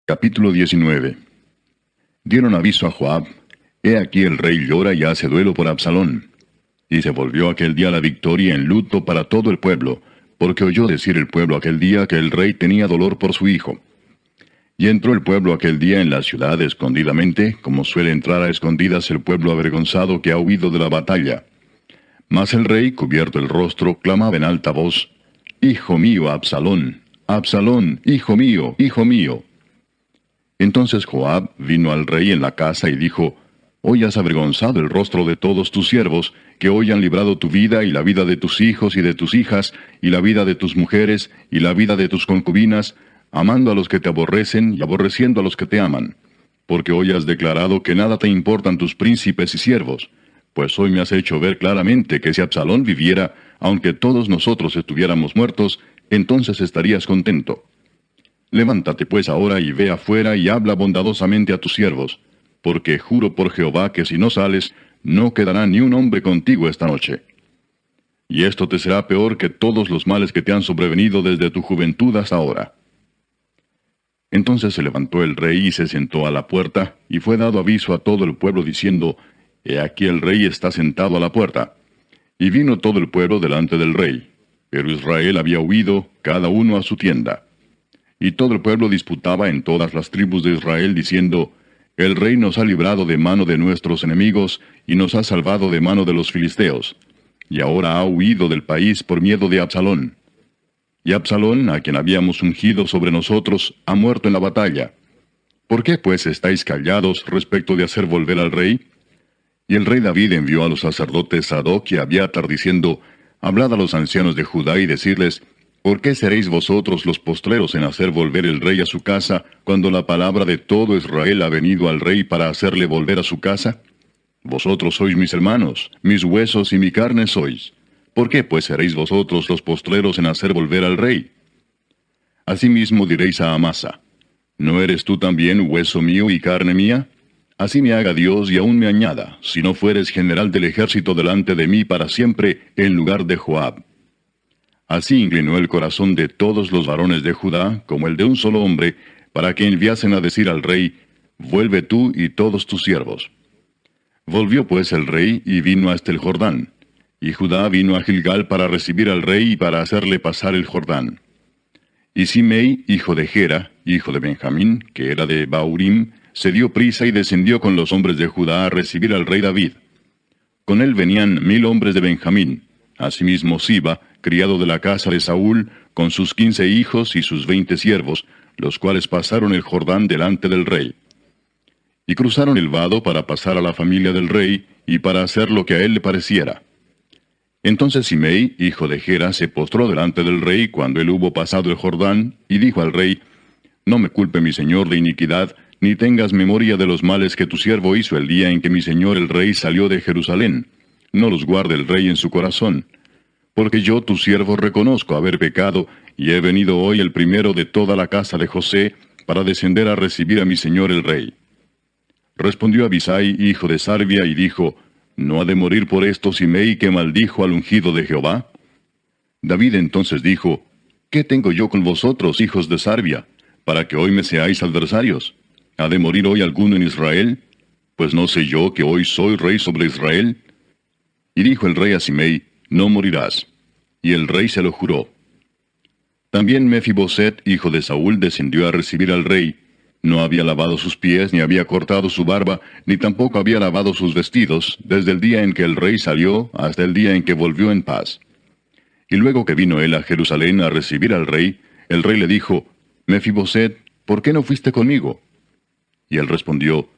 Capítulo 19. Dieron aviso a Joab: He aquí el rey llora y hace duelo por Absalón. Y se volvió aquel día la victoria en luto para todo el pueblo, porque oyó decir el pueblo aquel día que el rey tenía dolor por su hijo. Y entró el pueblo aquel día en la ciudad escondidamente, como suele entrar a escondidas el pueblo avergonzado que ha huido de la batalla. Mas el rey, cubierto el rostro, clamaba en alta voz: Hijo mío, Absalón, Absalón, hijo mío, hijo mío. Entonces Joab vino al rey en la casa y dijo: Hoy has avergonzado el rostro de todos tus siervos, que hoy han librado tu vida y la vida de tus hijos y de tus hijas, y la vida de tus mujeres y la vida de tus concubinas, amando a los que te aborrecen y aborreciendo a los que te aman. Porque hoy has declarado que nada te importan tus príncipes y siervos. Pues hoy me has hecho ver claramente que si Absalón viviera, aunque todos nosotros estuviéramos muertos, entonces estarías contento. Levántate pues ahora y ve afuera y habla bondadosamente a tus siervos, porque juro por Jehová que si no sales, no quedará ni un hombre contigo esta noche. Y esto te será peor que todos los males que te han sobrevenido desde tu juventud hasta ahora. Entonces se levantó el rey y se sentó a la puerta, y fue dado aviso a todo el pueblo diciendo: He aquí el rey está sentado a la puerta. Y vino todo el pueblo delante del rey, pero Israel había huido, cada uno a su tienda. Y todo el pueblo disputaba en todas las tribus de Israel, diciendo: El rey nos ha librado de mano de nuestros enemigos, y nos ha salvado de mano de los filisteos. Y ahora ha huido del país por miedo de Absalón. Y Absalón, a quien habíamos ungido sobre nosotros, ha muerto en la batalla. ¿Por qué pues estáis callados respecto de hacer volver al rey? Y el rey David envió a los sacerdotes Sadoc y Abiatar, diciendo: Hablad a los ancianos de Judá y decidles: ¿Por qué seréis vosotros los postreros en hacer volver el rey a su casa, cuando la palabra de todo Israel ha venido al rey para hacerle volver a su casa? Vosotros sois mis hermanos, mis huesos y mi carne sois. ¿Por qué pues seréis vosotros los postreros en hacer volver al rey? Asimismo diréis a Amasa: ¿No eres tú también hueso mío y carne mía? Así me haga Dios y aún me añada, si no fueres general del ejército delante de mí para siempre, en lugar de Joab. Así inclinó el corazón de todos los varones de Judá, como el de un solo hombre, para que enviasen a decir al rey: Vuelve tú y todos tus siervos. Volvió pues el rey y vino hasta el Jordán. Y Judá vino a Gilgal para recibir al rey y para hacerle pasar el Jordán. Y Simei, hijo de Gera, hijo de Benjamín, que era de Baurim, se dio prisa y descendió con los hombres de Judá a recibir al rey David. Con él venían 1000 hombres de Benjamín, asimismo Siba, criado de la casa de Saúl, con sus 15 hijos y sus 20 siervos, los cuales pasaron el Jordán delante del rey. Y cruzaron el vado para pasar a la familia del rey, y para hacer lo que a él le pareciera. Entonces Simei, hijo de Gera, se postró delante del rey cuando él hubo pasado el Jordán, y dijo al rey: No me culpe mi señor de iniquidad, ni tengas memoria de los males que tu siervo hizo el día en que mi señor el rey salió de Jerusalén. No los guarde el rey en su corazón. Porque yo, tu siervo, reconozco haber pecado, y he venido hoy el primero de toda la casa de José, para descender a recibir a mi señor el rey. Respondió Abisai, hijo de Sarbia, y dijo: ¿No ha de morir por esto Simei, que maldijo al ungido de Jehová? David entonces dijo: ¿Qué tengo yo con vosotros, hijos de Sarbia, para que hoy me seáis adversarios? ¿Ha de morir hoy alguno en Israel? Pues no sé yo que hoy soy rey sobre Israel. Y dijo el rey a Simei: No morirás. Y el rey se lo juró. También Mefiboset, hijo de Saúl, descendió a recibir al rey. No había lavado sus pies, ni había cortado su barba, ni tampoco había lavado sus vestidos, desde el día en que el rey salió hasta el día en que volvió en paz. Y luego que vino él a Jerusalén a recibir al rey, el rey le dijo: Mefiboset, ¿por qué no fuiste conmigo? Y él respondió: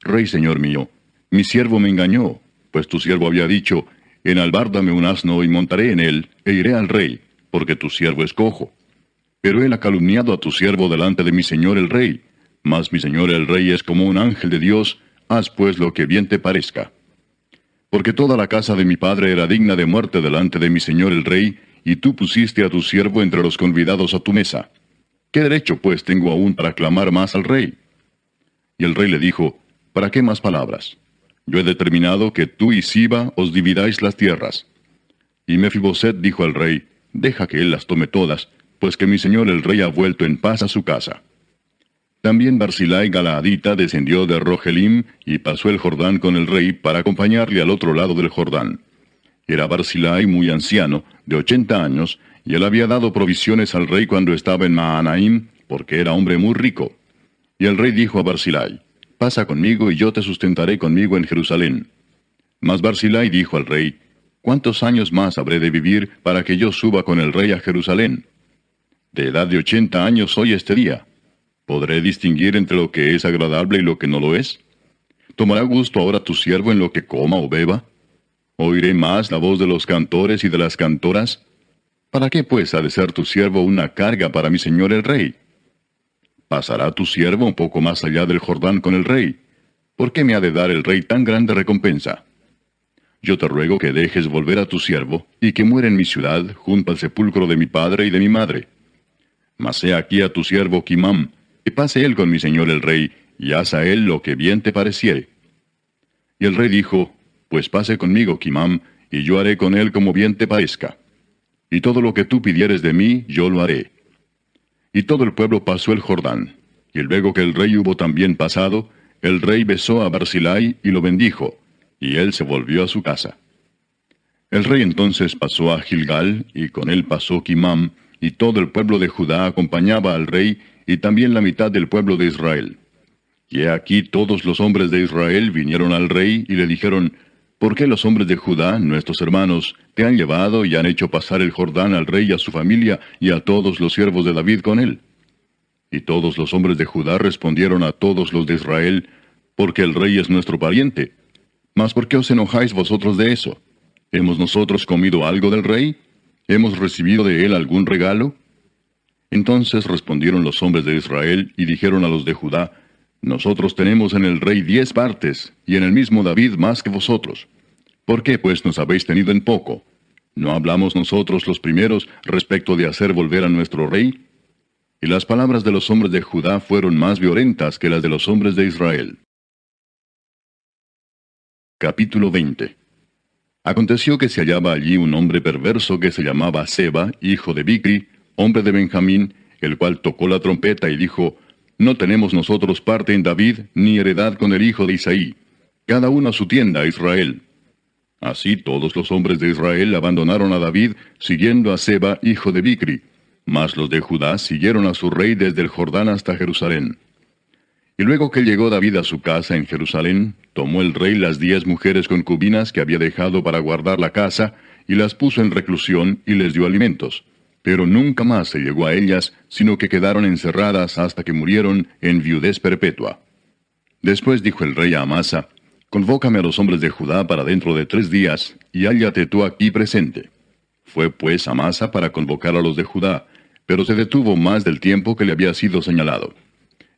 Rey señor mío, mi siervo me engañó, pues tu siervo había dicho: Enalbárdame un asno y montaré en él, e iré al rey, porque tu siervo es cojo. Pero él ha calumniado a tu siervo delante de mi señor el rey. Mas mi señor el rey es como un ángel de Dios, haz pues lo que bien te parezca. Porque toda la casa de mi padre era digna de muerte delante de mi señor el rey, y tú pusiste a tu siervo entre los convidados a tu mesa. ¿Qué derecho pues tengo aún para clamar más al rey? Y el rey le dijo: ¿Para qué más palabras? Yo he determinado que tú y Siba os dividáis las tierras. Y Mefiboset dijo al rey: Deja que él las tome todas, pues que mi señor el rey ha vuelto en paz a su casa. También Barzillai Galaadita descendió de Rogelim y pasó el Jordán con el rey para acompañarle al otro lado del Jordán. Era Barzillai muy anciano, de 80 años, y él había dado provisiones al rey cuando estaba en Mahanaim, porque era hombre muy rico. Y el rey dijo a Barzillai: «Pasa conmigo y yo te sustentaré conmigo en Jerusalén». Mas Barzillai dijo al rey: «¿Cuántos años más habré de vivir para que yo suba con el rey a Jerusalén? De edad de 80 años soy este día. ¿Podré distinguir entre lo que es agradable y lo que no lo es? ¿Tomará gusto ahora tu siervo en lo que coma o beba? ¿Oiré más la voz de los cantores y de las cantoras? ¿Para qué pues ha de ser tu siervo una carga para mi señor el rey? ¿Pasará tu siervo un poco más allá del Jordán con el rey? ¿Por qué me ha de dar el rey tan grande recompensa? Yo te ruego que dejes volver a tu siervo, y que muera en mi ciudad, junto al sepulcro de mi padre y de mi madre. Mas he aquí a tu siervo Quimam, que pase él con mi señor el rey, y haz a él lo que bien te pareciere». Y el rey dijo: «Pues pase conmigo Quimam, y yo haré con él como bien te parezca. Y todo lo que tú pidieres de mí, yo lo haré». Y todo el pueblo pasó el Jordán. Y luego que el rey hubo también pasado, el rey besó a Barzillai y lo bendijo, y él se volvió a su casa. El rey entonces pasó a Gilgal, y con él pasó Quimam, y todo el pueblo de Judá acompañaba al rey, y también la mitad del pueblo de Israel. Y he aquí todos los hombres de Israel vinieron al rey, y le dijeron: «¿Por qué los hombres de Judá, nuestros hermanos, te han llevado y han hecho pasar el Jordán al rey y a su familia, y a todos los siervos de David con él?» Y todos los hombres de Judá respondieron a todos los de Israel: «Porque el rey es nuestro pariente. Mas ¿por qué os enojáis vosotros de eso? ¿Hemos nosotros comido algo del rey? ¿Hemos recibido de él algún regalo?» Entonces respondieron los hombres de Israel y dijeron a los de Judá: «Nosotros tenemos en el rey 10 partes, y en el mismo David más que vosotros. ¿Por qué pues nos habéis tenido en poco? ¿No hablamos nosotros los primeros respecto de hacer volver a nuestro rey?» Y las palabras de los hombres de Judá fueron más violentas que las de los hombres de Israel. Capítulo 20. Aconteció que se hallaba allí un hombre perverso que se llamaba Seba, hijo de Bicri, hombre de Benjamín, el cual tocó la trompeta y dijo: «No tenemos nosotros parte en David, ni heredad con el hijo de Isaí. Cada uno a su tienda a Israel». Así todos los hombres de Israel abandonaron a David, siguiendo a Seba, hijo de Bicri, mas los de Judá siguieron a su rey desde el Jordán hasta Jerusalén. Y luego que llegó David a su casa en Jerusalén, tomó el rey las 10 mujeres concubinas que había dejado para guardar la casa, y las puso en reclusión y les dio alimentos. Pero nunca más se llegó a ellas, sino que quedaron encerradas hasta que murieron en viudez perpetua. Después dijo el rey a Amasa: «Convócame a los hombres de Judá para dentro de 3 días, y hállate tú aquí presente». Fue pues Amasa para convocar a los de Judá, pero se detuvo más del tiempo que le había sido señalado.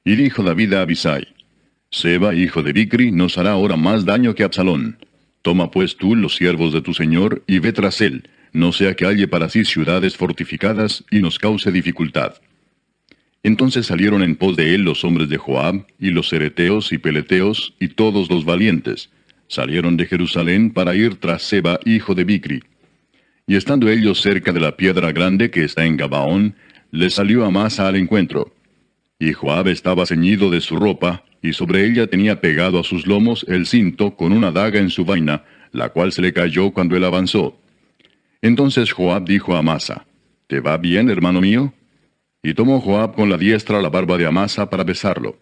Y dijo David a Abisai: «Seba, hijo de Bicri, nos hará ahora más daño que Absalón. Toma pues tú los siervos de tu señor, y ve tras él, no sea que halle para sí ciudades fortificadas, y nos cause dificultad». Entonces salieron en pos de él los hombres de Joab, y los cereteos y peleteos, y todos los valientes. Salieron de Jerusalén para ir tras Seba, hijo de Bicri. Y estando ellos cerca de la piedra grande que está en Gabaón, les salió Amasa al encuentro. Y Joab estaba ceñido de su ropa, y sobre ella tenía pegado a sus lomos el cinto con una daga en su vaina, la cual se le cayó cuando él avanzó. Entonces Joab dijo a Amasa: «¿Te va bien, hermano mío?» Y tomó Joab con la diestra la barba de Amasa para besarlo.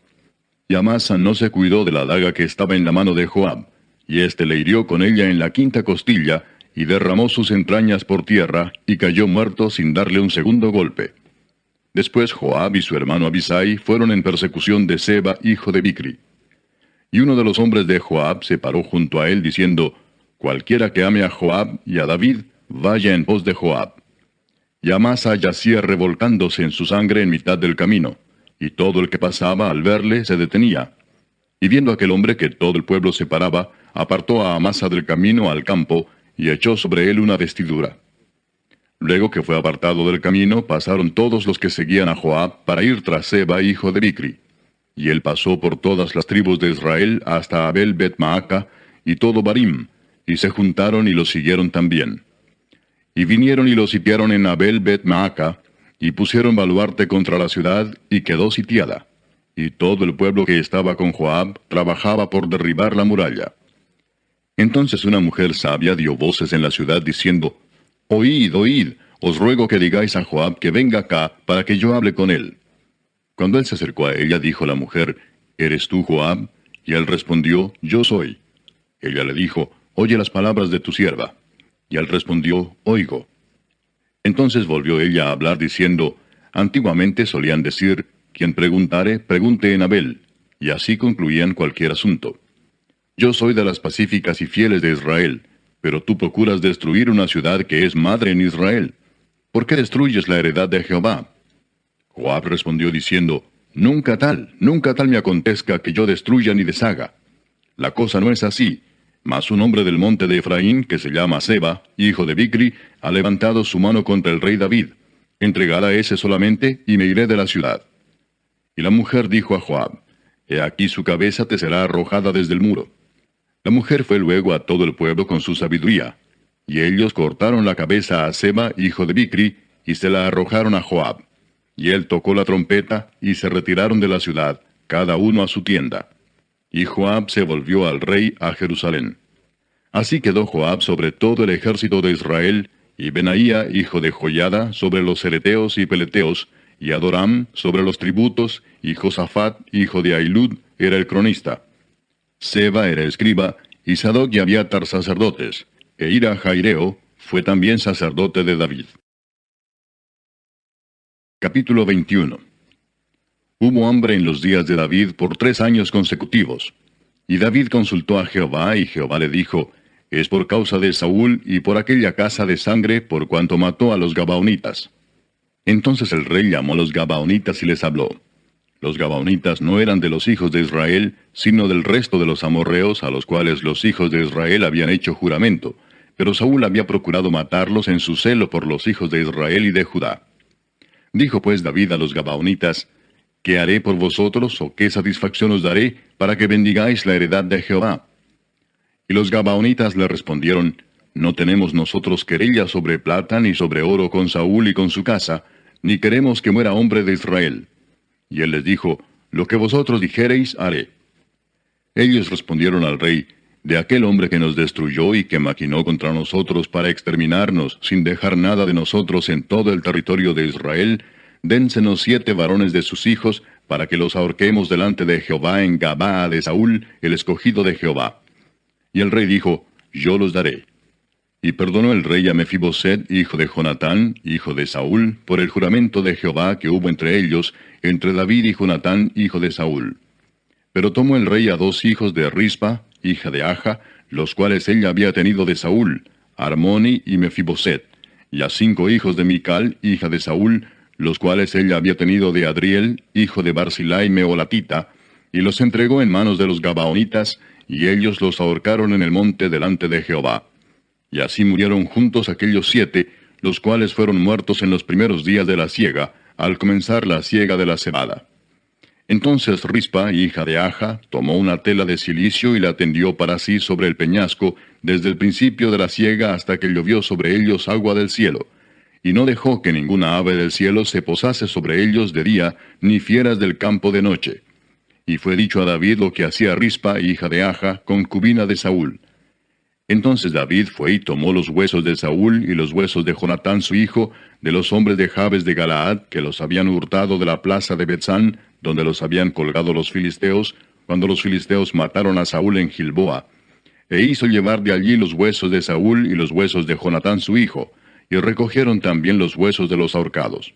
Y Amasa no se cuidó de la daga que estaba en la mano de Joab, y éste le hirió con ella en la 5ª costilla, y derramó sus entrañas por tierra, y cayó muerto sin darle un segundo golpe. Después Joab y su hermano Abisai fueron en persecución de Seba, hijo de Bicri. Y uno de los hombres de Joab se paró junto a él, diciendo: «Cualquiera que ame a Joab y a David, vaya en pos de Joab». Y Amasa yacía revolcándose en su sangre en mitad del camino, y todo el que pasaba al verle se detenía. Y viendo aquel hombre que todo el pueblo se paraba, apartó a Amasa del camino al campo, y echó sobre él una vestidura. Luego que fue apartado del camino, pasaron todos los que seguían a Joab para ir tras Seba, hijo de Bicri. Y él pasó por todas las tribus de Israel hasta Abel Bet-Maaca y todo Barim, y se juntaron y los siguieron también. Y vinieron y lo sitiaron en Abel Bet-Maaca, y pusieron baluarte contra la ciudad, y quedó sitiada. y todo el pueblo que estaba con Joab trabajaba por derribar la muralla. Entonces una mujer sabia dio voces en la ciudad diciendo, «Oíd, oíd, os ruego que digáis a Joab que venga acá para que yo hable con él». Cuando él se acercó a ella, dijo la mujer, «¿Eres tú Joab?» Y él respondió, «Yo soy». Ella le dijo, «Oye las palabras de tu sierva». Y él respondió, «Oigo». Entonces volvió ella a hablar diciendo, «Antiguamente solían decir, quien preguntare, pregunte en Abel», y así concluían cualquier asunto. Yo soy de las pacíficas y fieles de Israel, pero tú procuras destruir una ciudad que es madre en Israel. ¿Por qué destruyes la heredad de Jehová? Joab respondió diciendo, nunca tal me acontezca que yo destruya ni deshaga. La cosa no es así, mas un hombre del monte de Efraín, que se llama Seba, hijo de Bicri, ha levantado su mano contra el rey David. Entregad a ese solamente, y me iré de la ciudad. Y la mujer dijo a Joab, he aquí su cabeza te será arrojada desde el muro. La mujer fue luego a todo el pueblo con su sabiduría, y ellos cortaron la cabeza a Seba, hijo de Bicri, y se la arrojaron a Joab. Y él tocó la trompeta, y se retiraron de la ciudad, cada uno a su tienda. Y Joab se volvió al rey a Jerusalén. Así quedó Joab sobre todo el ejército de Israel, y Benaía, hijo de Joiada, sobre los cereteos y peleteos, y Adoram sobre los tributos, y Josafat, hijo de Ahilud, era el cronista. Seba era escriba, y Sadoc y Abiatar sacerdotes, e Ira Jaireo fue también sacerdote de David. Capítulo 21. Hubo hambre en los días de David por 3 años consecutivos. Y David consultó a Jehová, y Jehová le dijo, es por causa de Saúl y por aquella casa de sangre por cuanto mató a los Gabaonitas. Entonces el rey llamó a los Gabaonitas y les habló. Los Gabaonitas no eran de los hijos de Israel, sino del resto de los amorreos a los cuales los hijos de Israel habían hecho juramento, pero Saúl había procurado matarlos en su celo por los hijos de Israel y de Judá. Dijo pues David a los Gabaonitas, ¿qué haré por vosotros o qué satisfacción os daré para que bendigáis la heredad de Jehová? Y los Gabaonitas le respondieron, no tenemos nosotros querella sobre plata ni sobre oro con Saúl y con su casa, ni queremos que muera hombre de Israel. Y él les dijo, lo que vosotros dijereis haré. Ellos respondieron al rey, de aquel hombre que nos destruyó y que maquinó contra nosotros para exterminarnos, sin dejar nada de nosotros en todo el territorio de Israel, dénsenos 7 varones de sus hijos, para que los ahorquemos delante de Jehová en Gabaa de Saúl, el escogido de Jehová. Y el rey dijo, yo los daré. Y perdonó el rey a Mefiboset, hijo de Jonatán, hijo de Saúl, por el juramento de Jehová que hubo entre ellos, entre David y Jonatán, hijo de Saúl. Pero tomó el rey a 2 hijos de Rispa, hija de Aja, los cuales ella había tenido de Saúl, Armoni y Mefiboset, y a 5 hijos de Mical, hija de Saúl, los cuales ella había tenido de Adriel, hijo de Barzilai Meolatita, y los entregó en manos de los Gabaonitas, y ellos los ahorcaron en el monte delante de Jehová. Y así murieron juntos aquellos 7, los cuales fueron muertos en los primeros días de la siega, al comenzar la siega de la cebada. Entonces Rispa, hija de Aja, tomó una tela de cilicio y la tendió para sí sobre el peñasco, desde el principio de la siega hasta que llovió sobre ellos agua del cielo. Y no dejó que ninguna ave del cielo se posase sobre ellos de día, ni fieras del campo de noche. Y fue dicho a David lo que hacía Rispa, hija de Aja, concubina de Saúl. Entonces David fue y tomó los huesos de Saúl y los huesos de Jonatán su hijo, de los hombres de Jabes de Galaad, que los habían hurtado de la plaza de Betzán, donde los habían colgado los filisteos, cuando los filisteos mataron a Saúl en Gilboa, e hizo llevar de allí los huesos de Saúl y los huesos de Jonatán su hijo, y recogieron también los huesos de los ahorcados.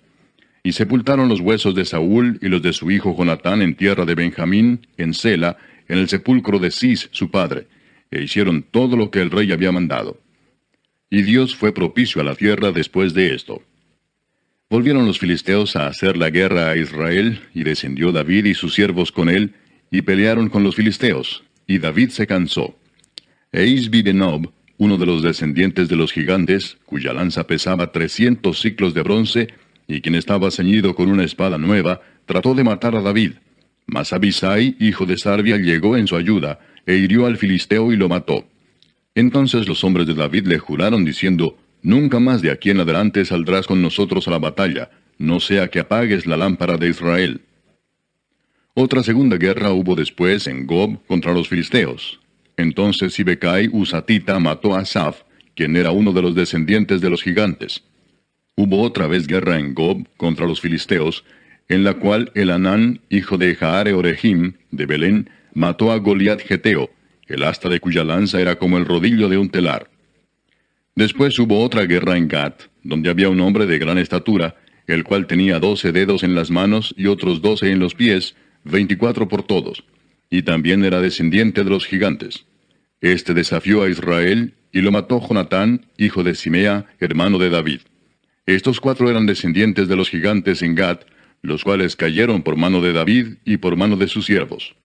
Y sepultaron los huesos de Saúl y los de su hijo Jonatán en tierra de Benjamín, en Sela, en el sepulcro de Cis su padre, e hicieron todo lo que el rey había mandado. Y Dios fue propicio a la tierra después de esto. Volvieron los filisteos a hacer la guerra a Israel, y descendió David y sus siervos con él, y pelearon con los filisteos, y David se cansó. E Isbi-Benob, uno de los descendientes de los gigantes, cuya lanza pesaba 300 siclos de bronce, y quien estaba ceñido con una espada nueva, trató de matar a David. Mas Abisai, hijo de Sarbia, llegó en su ayuda, e hirió al filisteo y lo mató. Entonces los hombres de David le juraron diciendo, nunca más de aquí en adelante saldrás con nosotros a la batalla, no sea que apagues la lámpara de Israel. Otra segunda guerra hubo después en Gob contra los filisteos. Entonces Sibecai Husatita mató a Asaph, quien era uno de los descendientes de los gigantes. Hubo otra vez guerra en Gob contra los filisteos, en la cual Elanán, hijo de Jaare Orehim, de Belén, mató a Goliat Geteo, el asta de cuya lanza era como el rodillo de un telar. Después hubo otra guerra en Gat, donde había un hombre de gran estatura, el cual tenía 12 dedos en las manos y otros 12 en los pies, 24 por todos, y también era descendiente de los gigantes. Este desafió a Israel, y lo mató Jonatán, hijo de Simea, hermano de David. Estos 4 eran descendientes de los gigantes en Gat, los cuales cayeron por mano de David y por mano de sus siervos.